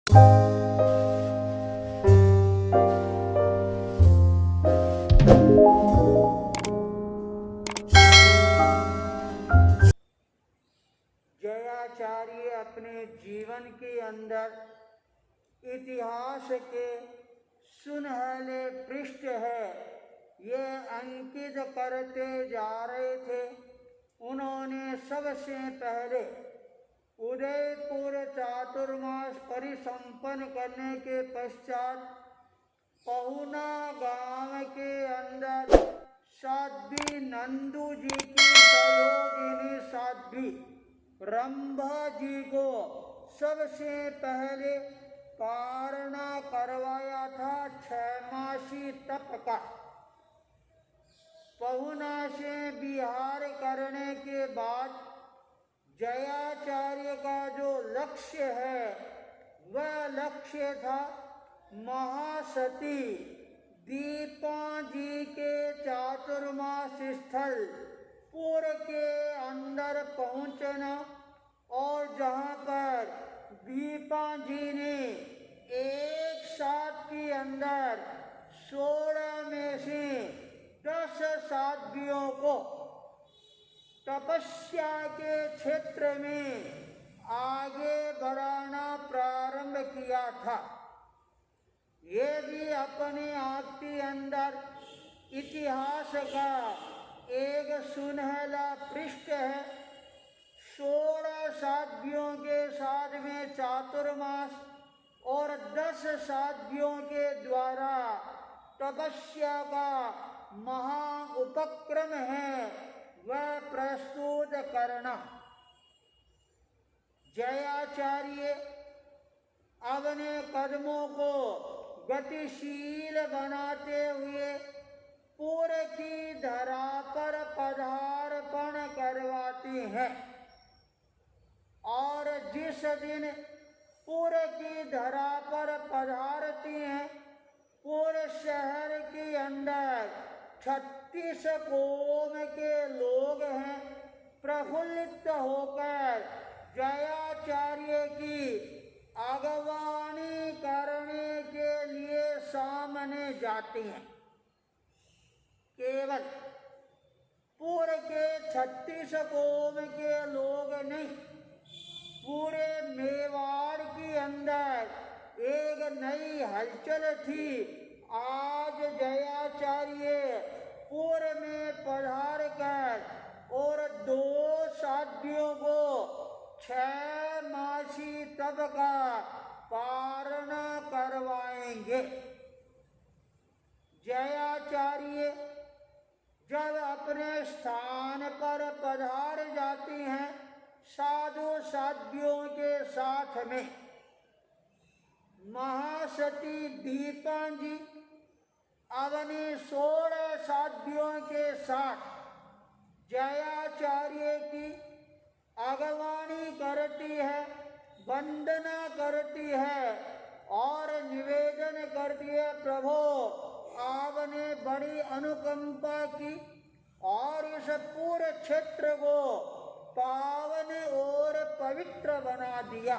जयाचार्य अपने जीवन के अंदर इतिहास के सुनहले पृष्ठ है ये अंकित करते जा रहे थे। उन्होंने सबसे पहले उदयपुर चातुर्मास परिसंपन्न करने के पश्चात पहुना गांव के अंदर साध्वी नंदू जी की सहयोगिनी साध्वी रंभा जी को सबसे पहले पारणा करवाया था 6 मासी तप का। पहुना से विहार करने के बाद जयाचार्य का जो लक्ष्य है वह लक्ष्य था महासती दीपा जी के चातुर्मास स्थल पुर के अंदर पहुंचना और जहां पर दीपा जी ने एक साथ के अंदर 16 में से 10 साध्वियों को तपस्या के क्षेत्र में आगे बढ़ाना प्रारंभ किया था। ये भी अपने आप के अंदर इतिहास का एक सुनहला पृष्ठ है। 16 साध्वियों के साथ में चातुर्मास और 10 साध्वियों के द्वारा तपस्या का महा उपक्रम है वह प्रस्तुत करना। जयाचार्य अपने कदमों को गतिशील बनाते हुए पुर की धरा पर पदार्पण करवाते हैं और जिस दिन पुर की धरा पर पधारती हैं पुर शहर के अंदर 36 कोम के लोग हैं प्रफुल्लित होकर जयाचार्य की अगवानी करने के लिए सामने जाते हैं। केवल पूरे के 36 कोम के लोग नहीं, पूरे मेवाड़ के अंदर एक नई हलचल थी। आज जयाचार्य पूर्व में पधार कर और 2 साध्वियों को 6 मासी तप का पारण करवाएंगे। जयाचार्य जब अपने स्थान पर पधार जाती हैं साधु साध्वियों के साथ में, महासती दीपा जी अपने 16 साध्वियों के साथ जयाचार्य की अगवानी करती है, वंदना करती है और निवेदन करती है, प्रभु आपने बड़ी अनुकंपा की और इस पूरे क्षेत्र को पावन और पवित्र बना दिया।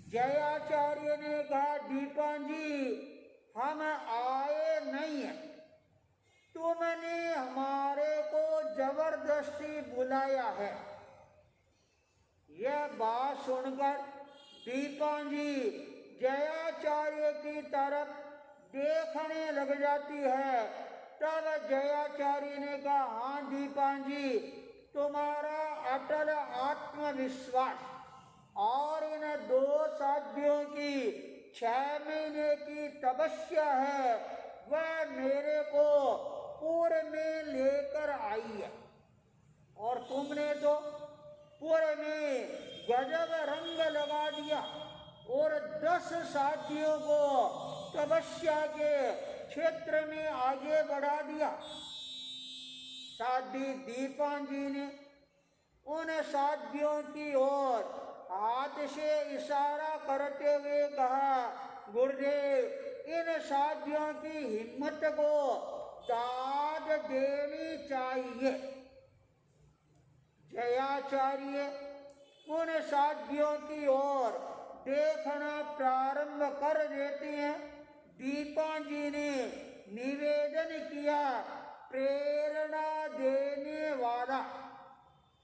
जयाचार्य ने कहा, दीपा जी हम आए नहीं हैं, तुमने हमारे को जबरदस्ती बुलाया है। यह बात सुनकर दीपा जी जयाचार्य की तरफ देखने लग जाती है। तब जयाचार्य ने कहा, हाँ दीपा जी, तुम्हारा अटल आत्मविश्वास और इन 2 साध्वियों की 6 महीने की तपस्या है वह मेरे को पूर्व में लेकर आई है और तुमने तो पूर्व में गजब रंग लगा दिया और 10 साथियों को तपस्या के क्षेत्र में आगे बढ़ा दिया। साध्वी दीपा जी ने उन साध्वियों की ओर हाथ से इशारा करते हुए कहा, गुरुदेव इन साध्वियों की हिम्मत को दाद देनी चाहिए। जयाचार्य उन साध्वियों की ओर देखना प्रारंभ कर देती हैं। दीपा जी ने निवेदन किया, प्रेरणा देने वाला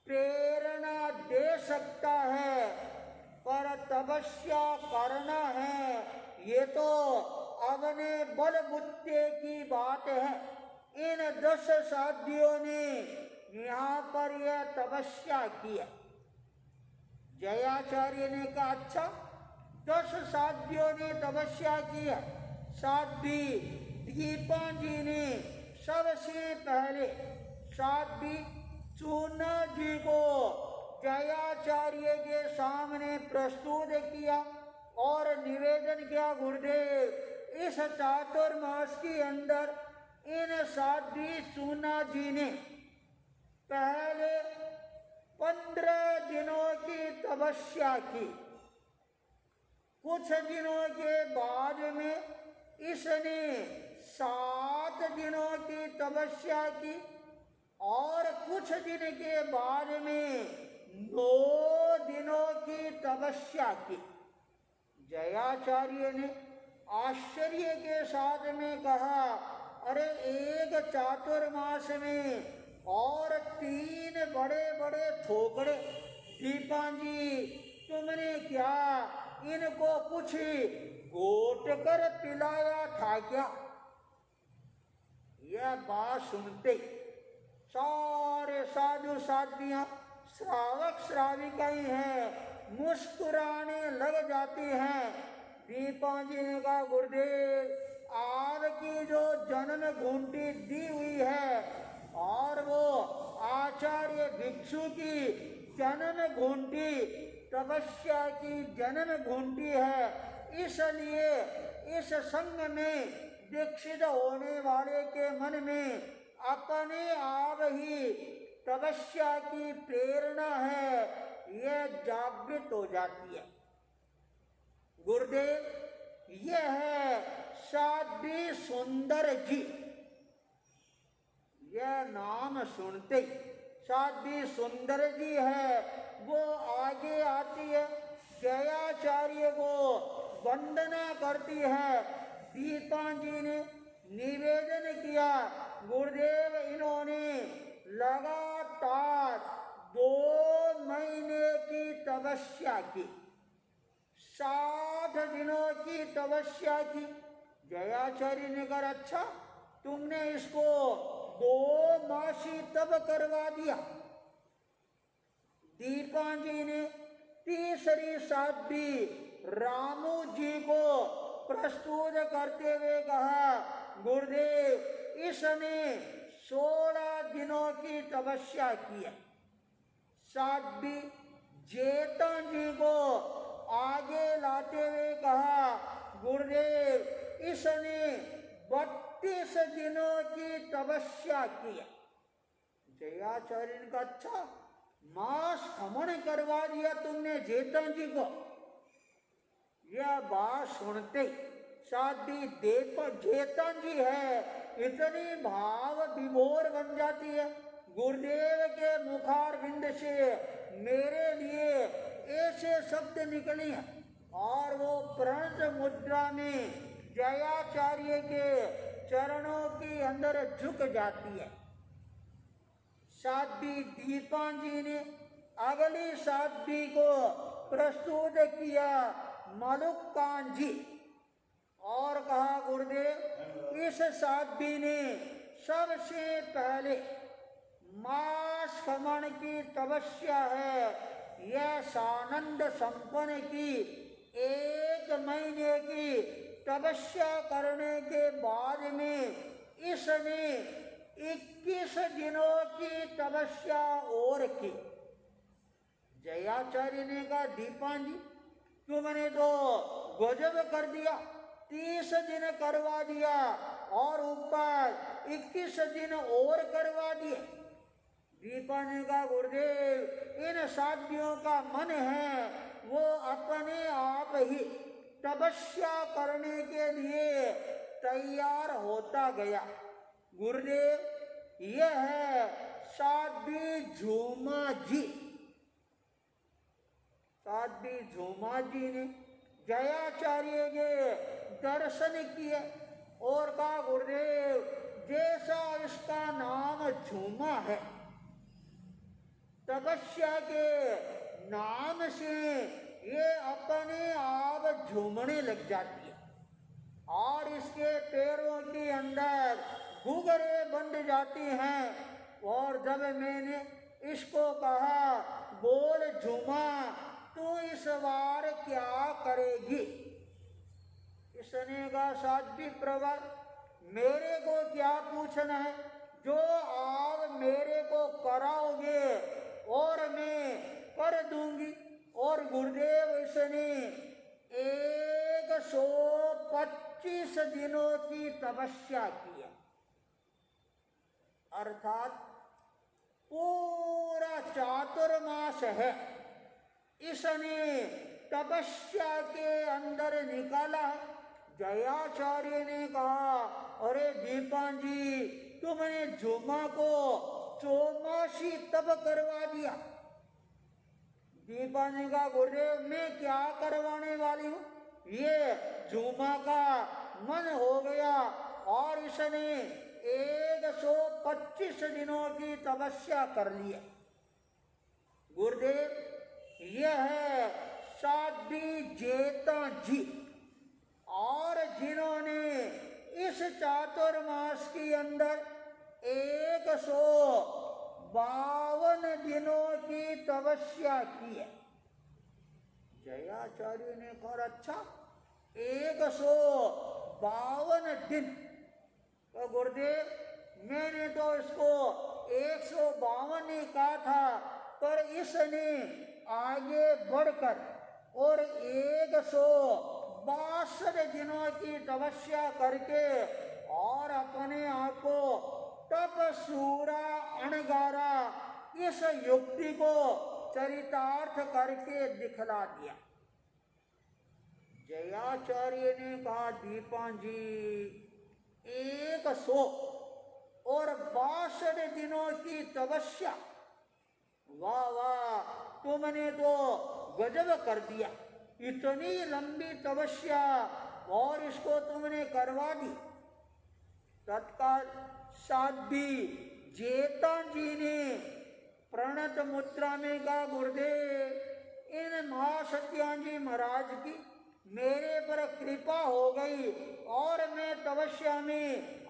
प्रेरणा दे सकता है, पर तपस्या करना है ये तो अपने बलबुते की बात है। इन 10 साध्यों ने यहाँ पर यह तपस्या की है। जयाचार्य ने कहा, अच्छा 10 साध्यों ने तपस्या की है। साध्वी दीपा जी ने सबसे पहले साध्वी चूना जी को जयाचार्य के सामने प्रस्तुत किया और निवेदन किया, गुरुदेव इस चातुर्मास के अंदर इन साध्वी चूना जी ने पहले 15 दिनों की तपस्या की। कुछ दिनों के बाद में इसने 7 दिनों की तपस्या की और कुछ दिन के बाद में 9 दिनों की तपस्या की। जयाचार्य ने आश्चर्य के साथ में कहा, अरे एक चातुर्मास में और 3 बड़े बड़े थोकड़े, दीपा जी तुमने क्या इनको कुछ घोट कर पिलाया था क्या? यह बात सुनते सारे साधु साधियां, श्रावक श्राविकाएं हैं, मुस्कुराने लग जाती हैं। दीपा जी ने कहा, गुरुदेव आपकी जो जन्म घंटी दी हुई है और वो आचार्य भिक्षु की जन्म घंटी, तपस्या की जन्म घंटी है, इसलिए इस संग में दीक्षित होने वाले के मन में अपने आप ही तपस्या की प्रेरणा है, यह जागृत हो जाती है। गुरुदेव यह है साध्वी सुंदर जी। यह नाम सुनते साध्वी सुंदर जी है, वो आगे आती है, जयाचार्य को वंदना करती है। दीपा जी ने निवेदन किया, गुरुदेव इन्होंने लगातार 2 महीने की तपस्या की, 60 दिनों की तपस्या की। जयाचार्य ने कहा, अच्छा तुमने इसको 2 मासी तप करवा दिया। दीपा जी ने तीसरी साध्वी रामू जी को प्रस्तुत करते हुए कहा, गुरुदेव इसने 16 दिनों की तपस्या की है। साध्वी जेता जी को आगे लाते हुए कहा, गुरुदेव इसने 32 दिनों की तपस्या की है। जयाचार्य ने कहा, अच्छा मास खमन करवा दिया तुमने जेता जी को। यह बात सुनते साध्वी जेता जी है इतनी भाव विभोर बन जाती है, गुरुदेव के मुखारविंद से मेरे लिए ऐसे शब्द निकले हैं और वो प्रणत मुद्रा में जयाचार्य के चरणों के अंदर झुक जाती है। साध्वी दीपा जी ने अगली साध्वी को प्रस्तुत किया, मलुकान जी, और कहा, गुरुदेव इस साध्वी ने सबसे पहले मास खमन की तपस्या है, यह सानंद संपन्न की 1 महीने की तपस्या करने के बाद में इसने 21 दिनों की तपस्या और की। जयाचार्य ने कहा, दीपा जी तुमने तो गजब कर दिया, 30 दिन करवा दिया और ऊपर 21 दिन और करवा दिए। दीपा ने कहा, गुरुदेव इन साध्वियों का मन है वो अपने आप ही तपस्या करने के लिए तैयार होता गया। गुरुदेव यह है साध्वी झूमा जी। साध्वी झूमा जी ने जयाचार्य के दर्शन किए और कहा गुरुदेव जैसा इसका नाम झूमा है, तपस्या के नाम से ये अपने आप झूमने लग जाती है और इसके पैरों के अंदर घुघरे बंध जाती हैं। और जब मैंने इसको कहा बोल झूमा तू इस बार क्या करेगी, इसने कहा साध्वी प्रवर मेरे को क्या पूछना है, जो आप मेरे को कराओगे और मैं कर दूंगी। और गुरुदेव इसने 125 दिनों की तपस्या की है, अर्थात पूरा चातुर्मास है इसने तपस्या के अंदर निकाला है। जयाचार्य ने कहा अरे दीपान जी तुमने झूमा को चौमासी तप करवा दिया। दीपान जी का गुरुदेव मैं क्या करवाने वाली हूँ, ये झूमा का मन हो गया और इसने 125 दिनों की तपस्या कर लिया। गुरुदेव यह है साध्वी जेता जी, और जिन्होंने इस चातुर्मास के अंदर 152 दिनों की तपस्या की है। जयाचार्य ने कहा अच्छा 152 दिन, तो गुरुदेव मैंने तो इसको 152 ही कहा था, पर इसने आगे बढ़कर और 162 दिनों की तपस्या करके और अपने आप को तप सूरा अणगारा इस युक्ति को चरितार्थ करके दिखला दिया। जयाचार्य ने कहा दीपान जी 162 दिनों की तपस्या, वाह वाह तुमने तो गजब कर दिया, इतनी लंबी तपस्या और इसको तुमने करवा दी। तत्काल साध्वी जेता जी ने प्रणत मुद्रा में कहा गुरुदेव इन महासत्याजी महाराज की मेरे पर कृपा हो गई और मैं तपस्या में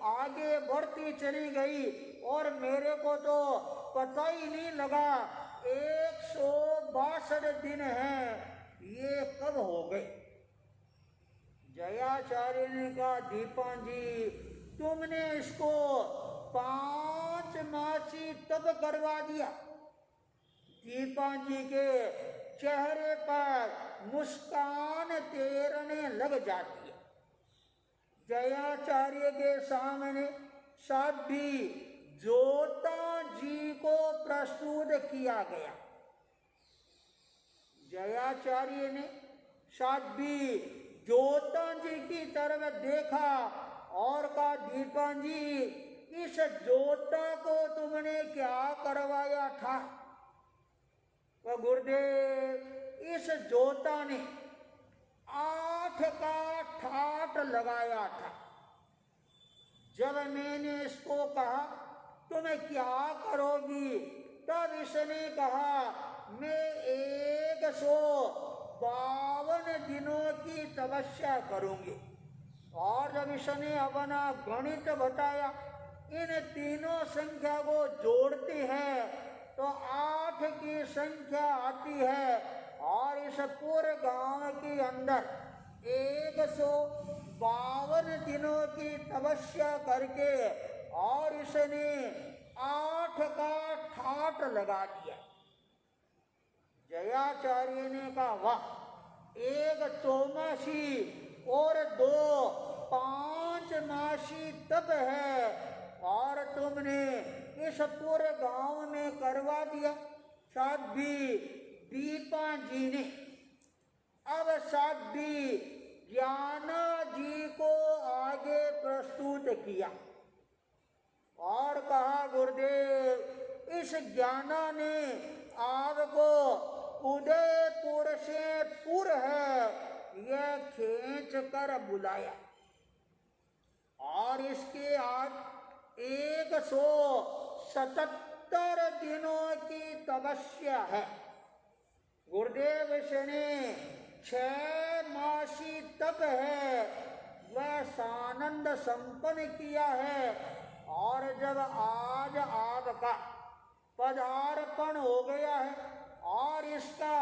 आगे बढ़ती चली गई और मेरे को तो पता ही नहीं लगा 162 दिन हैं ये कब हो गए। जयाचार्य ने कहा दीपान जी तुमने इसको 5 मासी तप करवा दिया। दीपान जी के चेहरे पर मुस्कान तैरने लग जाती है। जयाचार्य के सामने साध्वी जोता जी को प्रस्तुत किया गया। जयाचार्य ने साध्वी जोता जी की तरफ देखा और कहा दीपान जी इस जोता को तुमने क्या करवाया था। तो गुरुदेव इस जोता ने 8 का ठाट लगाया था। जब मैंने इसको कहा तुम क्या करोगी, तब इसने कहा मैं 152 दिनों की तपस्या करूंगी। और जब इसने अपना गणित बताया, इन तीनों संख्या को जोड़ते हैं तो 8 की संख्या आती है और इस पूरे गांव के अंदर 152 दिनों की तपस्या करके और इसने 8 का ठाट लगा दिया। जयाचार्य ने कहा वाह, एक चौमासी और 2 5 मासी तप है और तुमने इस पूरे गांव में करवा दिया। साध्वी दीपा जी ने अब साध्वी ज्ञाना जी को आगे प्रस्तुत किया और कहा गुरुदेव इस ज्ञाना ने आपको उदयपुर से पुर है यह खींच कर बुलाया और इसके आज 177 दिनों की तपस्या है। गुरुदेव ने 6 मासी तप है वह सानंद संपन्न किया है। और जब आज आपका पदार्पण हो गया है और इसका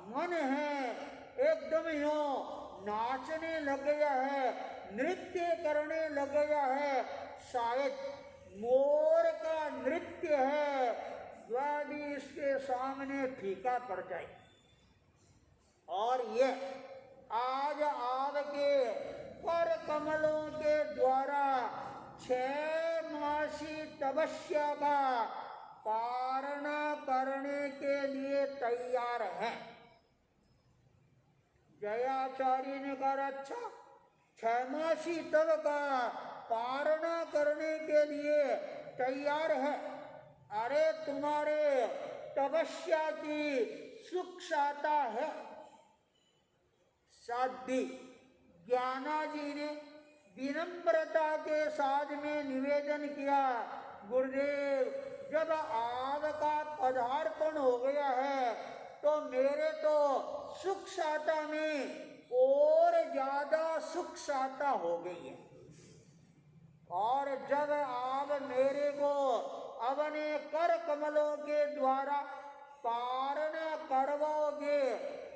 मन है एकदम यूं नाचने लग गया है, नृत्य करने लग गया है, शायद मोर का नृत्य है वह भी इसके सामने फीका पड़ जाए। और ये आज आपके कर कमलों के द्वारा 6 मासी तपस्या का पारणा करने के लिए तैयार है। जयाचार्य ने कहा अच्छा 6 मासी तप का पारणा करने के लिए तैयार है। अरे तुम्हारे तपस्या की सूक्ष्मता है। साध्वी ज्ञाना जी ने विनम्रता के साथ में निवेदन किया, गुरुदेव जब आपका पदार्पण हो गया है तो मेरे तो सूक्ष्मता में और ज्यादा सूक्ष्मता हो गई है। और जब आप मेरे को अपने कर कमलों के द्वारा पारणा करवाओगे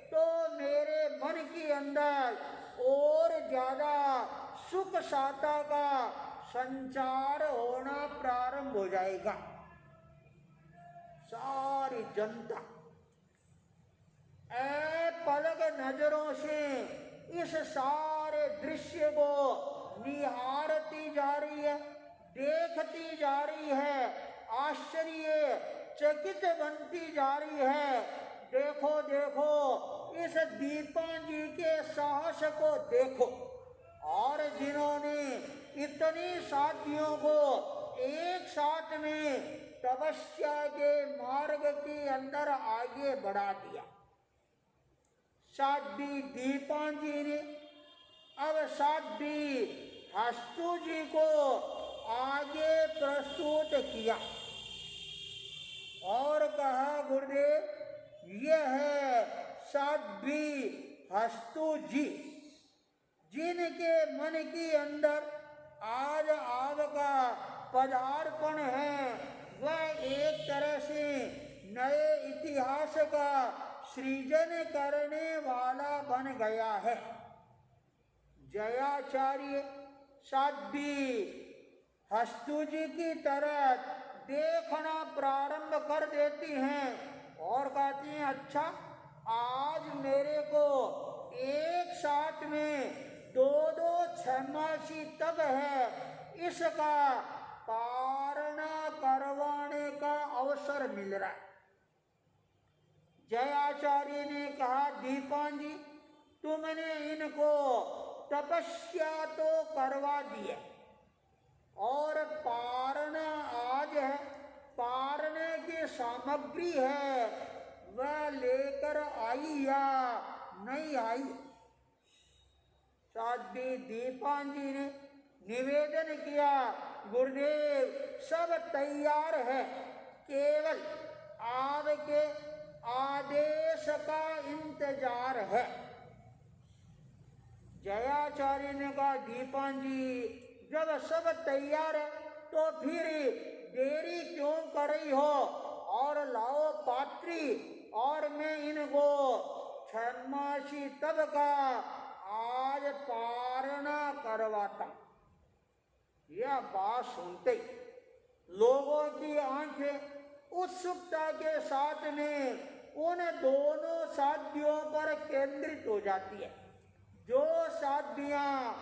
तो मेरे मन के अंदर और ज्यादा सुख शाता का संचार होना प्रारंभ हो जाएगा। सारी जनता पलक नजरों से इस सारे दृश्य को निहारती जा रही है, देखती जा रही है, आश्चर्य चकित बनती जा रही है। देखो देखो इस दीपन जी के साहस को देखो। और जिन्होंने इतनी साथियों को एक साथ में तपस्या के मार्ग के अंदर आगे बढ़ा दिया। साध्वी दीपन जी ने अब साध्वी हस्तु जी को आगे प्रस्तुत किया और कहा गुरुदेव यह है साध्वी हस्तु जी जिनके मन के अंदर आज आपका पदार्पण है। वह एक तरह से नए इतिहास का सृजन करने वाला बन गया है। जयाचार्य साध्वी हस्तु जी की तरफ देखना प्रारंभ कर देती हैं और कहती हैं अच्छा आज मेरे को एक साथ में 2 छमासी तप है, इसका पारणा करवाने का अवसर मिल रहा है। जयाचार्य ने कहा दीपन जी तुमने इनको तपस्या तो करवा दी है और पारणा आज है, पारने की सामग्री है वह लेकर आई या नहीं आई। साध्वी दीपन जी ने निवेदन किया गुरुदेव सब तैयार है, केवल आपके आदेश का इंतजार है। जयाचार्य ने कहा दीपन जी जब सब तैयार है तो फिर देरी क्यों कर रही हो और लाओ पात्री और मैं इनको छमासी तब का आज पारणा करवाता। यह बात सुनते लोगों की आंखें उत्सुकता के साथ में उन दोनों साध्वियों पर केंद्रित हो जाती है जो साध्वियां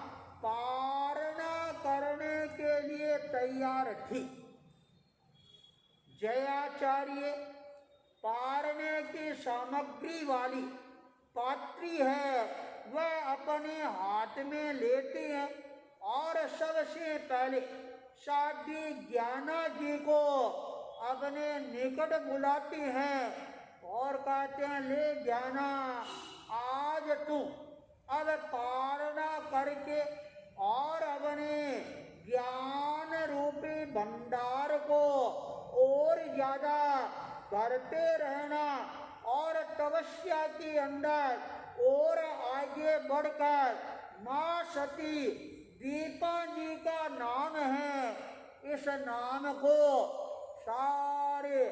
पारणा करने के लिए तैयार थी। जयाचार्य पारने की सामग्री वाली पात्री है वह अपने हाथ में लेती है और सबसे पहले साध्वी ज्ञाना जी को अपने निकट बुलाती हैं और कहते हैं ले ज्ञाना आज तू अब पारणा करके और अपने ज्ञान रूपी भंडार को और ज्यादा करते रहना और तपस्या के अंदर और आगे बढ़कर माँ सती दीपा जी का नाम है, इस नाम को सारे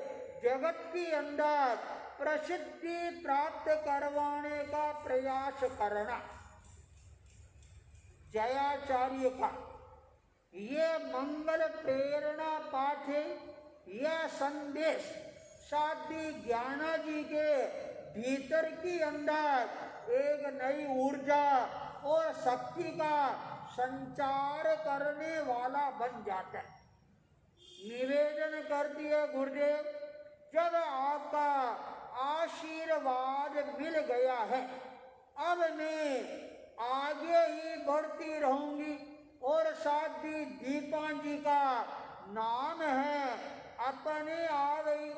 जगत के अंदर प्रसिद्धि प्राप्त करवाने का प्रयास करना जयाचार्य का ये मंगल प्रेरणा पाठ है। यह संदेश साध्वी ज्ञाना जी के भीतर की अंदर एक नई ऊर्जा और शक्ति का संचार करने वाला बन जाता है। निवेदन करती है गुरुदेव, जब आपका आशीर्वाद मिल गया है अब मैं आगे ही बढ़ती रहूंगी और साध्वी दीपा जी का नाम है अपने आप ही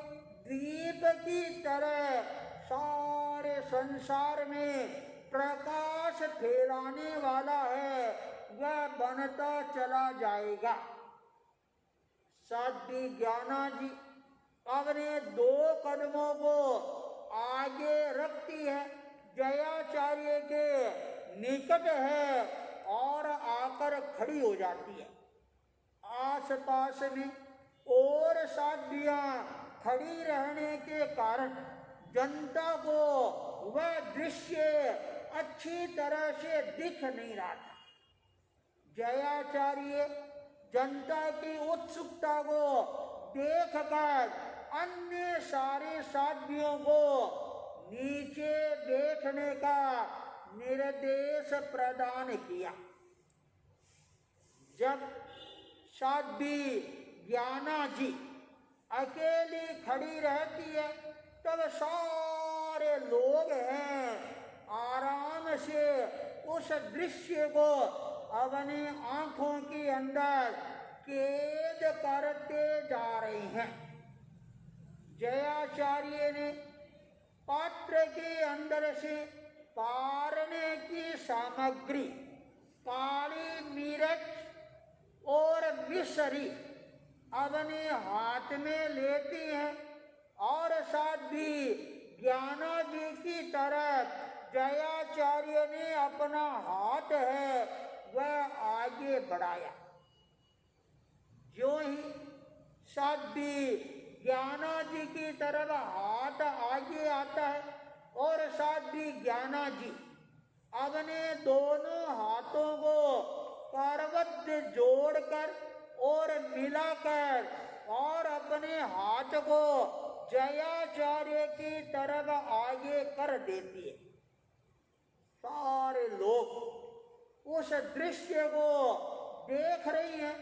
दीप की तरह सारे संसार में प्रकाश फैलाने वाला है, वह बनता चला जाएगा। साध्वी ज्ञाना जी अपने 2 कदमों को आगे रखती है, जयाचार्य के निकट है और आकर खड़ी हो जाती है। आसपास में और साध्वियां खड़ी रहने के कारण जनता को वह दृश्य अच्छी तरह से दिख नहीं रहा था। जयाचार्य जनता की उत्सुकता को देखकर अन्य सारे साध्वियों को नीचे बैठने का निर्देश प्रदान किया। जब साध्वी ज्ञाना जी अकेली खड़ी रहती है तब सारे लोग हैं आराम से उस दृश्य को अपनी आंखों के अंदर कैद करते जा रहे हैं। जयाचार्य ने पात्र के अंदर से पारने की सामग्री काली मिर्च और मिश्री अपने हाथ में लेती हैं और साध्वी ज्ञाना जी की तरफ जयाचार्य ने अपना हाथ है वह आगे बढ़ाया। जो ही साध्वी ज्ञाना जी की तरफ हाथ आगे आता है और साध्वी ज्ञाना जी अपने दोनों हाथों को करबद्ध जोड़कर और मिलाकर और अपने हाथ को जयाचार्य की तरफ आगे कर देती है। सारे लोग उस दृश्य को देख रही हैं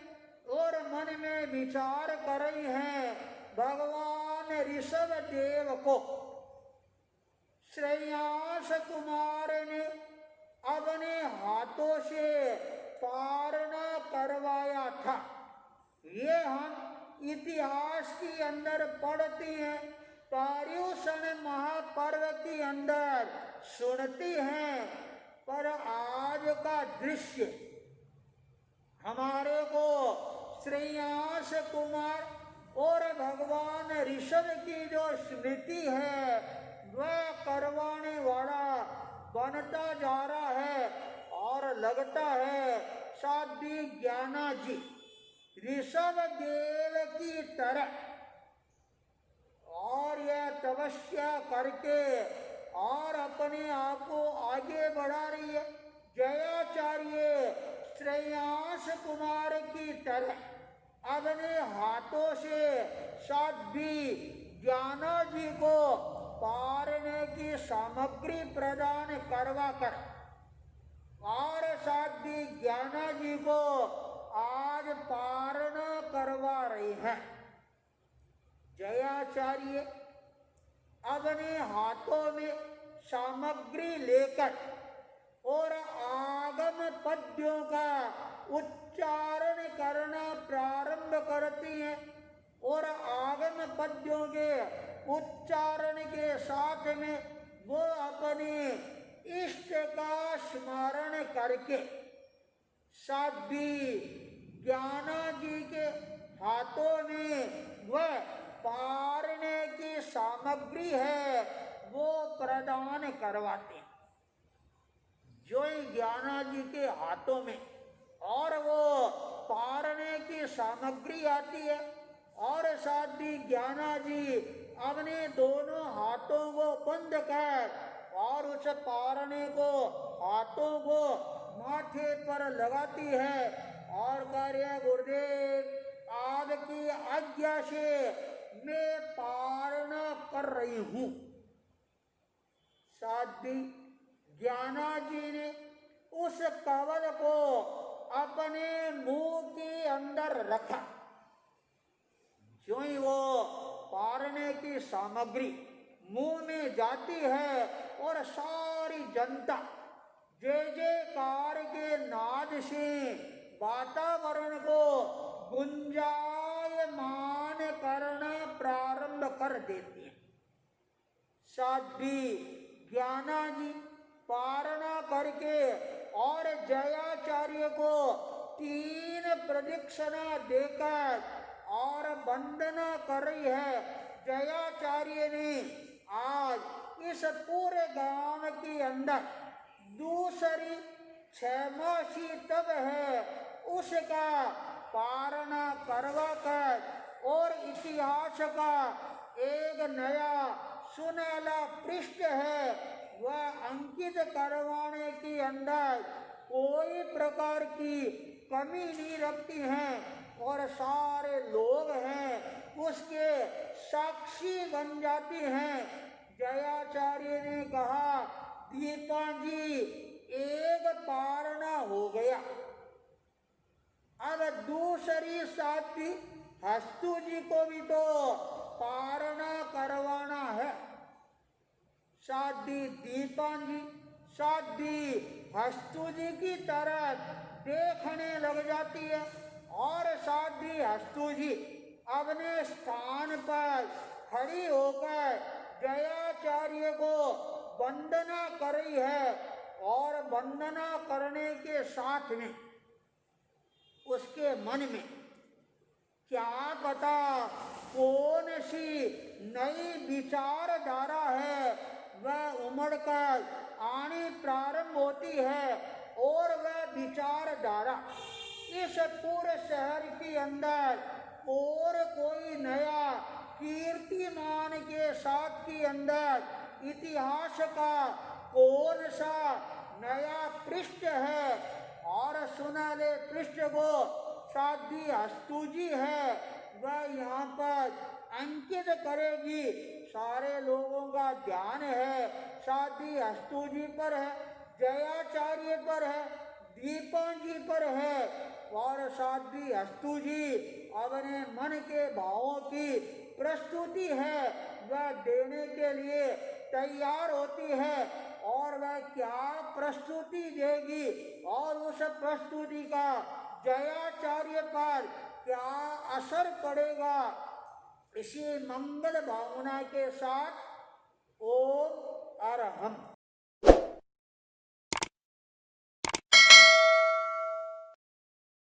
और मन में विचार कर रही हैं, भगवान ऋषभ देव को श्रेयांस कुमार ने अपने हाथों से पारणा करवाया था। ये हम इतिहास के अंदर पढ़ती हैं, पर्युषण महापर्व के अंदर सुनती हैं, पर आज का दृश्य हमारे को श्रेयांस कुमार और भगवान ऋषभ की जो स्मृति है वह करवाने वाला बनता जा रहा है। और लगता है साध्वी ज्ञाना जी ऋषभ देव की तरह और यह तपस्या करके और अपने आप को आगे बढ़ा रही है। जयाचार्य श्रेयांस कुमार की तरह अपने हाथों से साध्वी ज्ञाना जी को पारने की सामग्री प्रदान करवा कर और साध्वी ज्ञाना जी को आज पारणा करवा रही हैं। जयाचार्य अपने हाथों में सामग्री लेकर और आगम पद्यों का उच्चारण करना प्रारंभ करती हैं और आगम पद्यों के उच्चारण के साथ में वो अपनी इष्ट का स्मरण करके साध्वी ज्ञाना जी के हाथों में वह पारने की सामग्री है वो प्रदान करवाते हैं। जो ही ज्ञाना जी के हाथों में और वो पारने की सामग्री आती है और साध्वी ज्ञाना जी अपने दोनों हाथों को बंद कर और उस पारने को हाथों को माथे पर लगाती है और कार्य गुरुदेव आपकी आज्ञा से मैं पारणा कर रही हूं। साध्वी ज्ञाना जी ने उस कवल को अपने मुंह के अंदर रखा। जो ही वो पारने की सामग्री मुंह में जाती है और सारी जनता जय जयकार के नाद से वातावरण को गुंजायमान करना प्रारंभ कर देती है। साध्वी ज्ञाना जी पारणा करके और जयाचार्य को 3 प्रदक्षिणा देकर और वंदना कर रही है। जयाचार्य ने आज इस पूरे गांव के अंदर दूसरी 6 मासी तब है उसका पारणा करवा कर और इतिहास का एक नया सुनहला पृष्ठ है वह अंकित करवाने के अंदर कोई प्रकार की कमी नहीं रखती हैं और सारे लोग हैं उसके साक्षी बन जाती हैं। जयाचार्य ने कहा दीपा जी एक पारणा हो गया, अब दूसरी साथी हस्तु जी को भी तो पारणा करवाना है। साध्वी दीपा जी साध्वी हस्तु जी की तरफ देखने लग जाती है और साध्वी हस्तु जी अपने स्थान पर खड़ी होकर जयाचार्य को वंदना कर रही है और वंदना करने के साथ में उसके मन में क्या पता कौन सी नई विचारधारा है वह उमड़ कर आनी प्रारंभ होती है और वह विचारधारा इस पूरे शहर के अंदर और कोई नया कीर्तिमान के साथ के अंदर इतिहास का कौन सा नया पृष्ठ है और सुनहले पृष्ठ को साध्वी हस्तु जी है वह यहाँ पर अंकित करेगी। सारे लोगों का ध्यान है साध्वी हस्तु जी पर है, जयाचार्य पर है, दीपा जी पर है और साध्वी हस्तु जी अपने मन के भावों की प्रस्तुति है वह देने के लिए तैयार होती है और वह क्या प्रस्तुति देगी और उस प्रस्तुति का जयाचार्य पर क्या असर पड़ेगा। इसी मंगल भावना के साथ ओम अरहम।